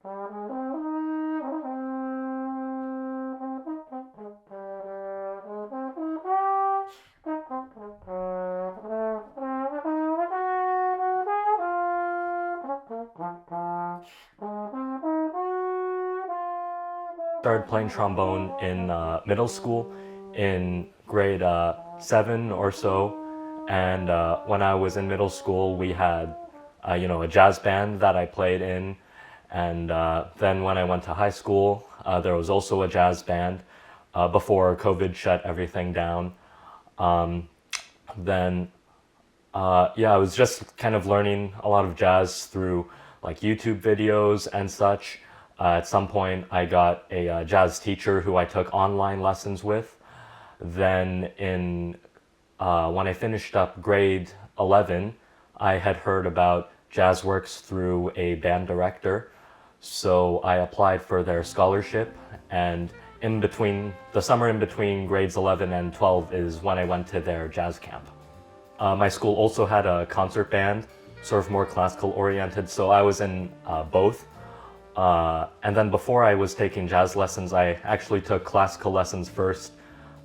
Started playing trombone in middle school in grade 7 or so. And when I was in middle school, we had, a jazz band that I played in. And then when I went to high school, there was also a jazz band before COVID shut everything down. Then, I was just kind of learning a lot of jazz through like YouTube videos and such. At some point, I got a jazz teacher who I took online lessons with. Then when I finished up grade 11, I had heard about JazzWorks through a band director. So I applied for their scholarship, and the summer in between grades 11 and 12 is when I went to their jazz camp. My school also had a concert band, sort of more classical oriented, so I was in both. And then before I was taking jazz lessons, I actually took classical lessons first,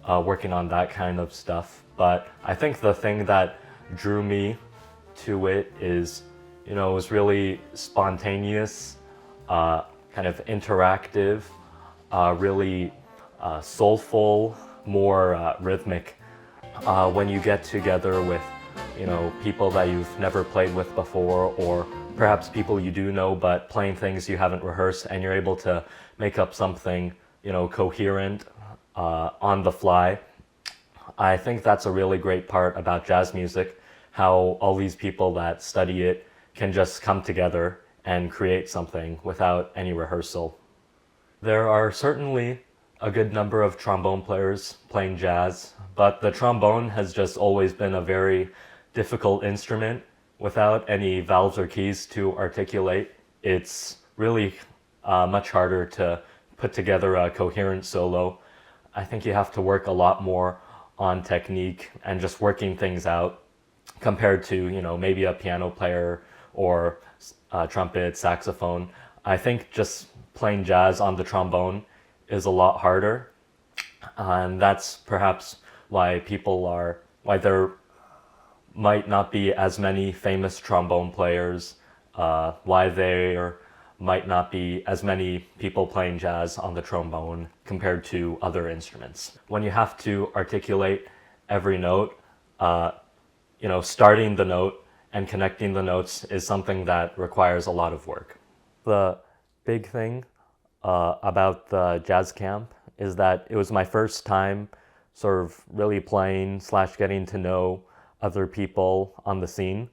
working on that kind of stuff. But I think the thing that drew me to it is, it was really spontaneous, kind of interactive, really soulful, more rhythmic. When you get together with, people that you've never played with before, or perhaps people you do know, but playing things you haven't rehearsed, and you're able to make up something, coherent on the fly. I think that's a really great part about jazz music, how all these people that study it can just come together and create something without any rehearsal. There are certainly a good number of trombone players playing jazz, but the trombone has just always been a very difficult instrument. Without any valves or keys to articulate, it's really much harder to put together a coherent solo. I think you have to work a lot more on technique and just working things out compared to, maybe a piano player or trumpet, saxophone. I think just playing jazz on the trombone is a lot harder. And that's perhaps why there might not be as many famous trombone players, why there might not be as many people playing jazz on the trombone compared to other instruments. When you have to articulate every note, starting the note and connecting the notes is something that requires a lot of work. The big thing about the jazz camp is that it was my first time sort of really playing / getting to know other people on the scene.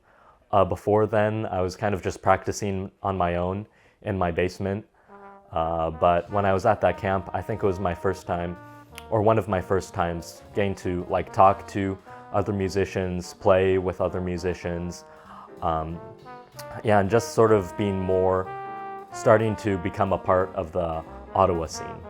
Before then, I was kind of just practicing on my own in my basement. But when I was at that camp, I think it was my first time, or one of my first times, getting to talk to other musicians, play with other musicians. And just sort of starting to become a part of the Ottawa scene.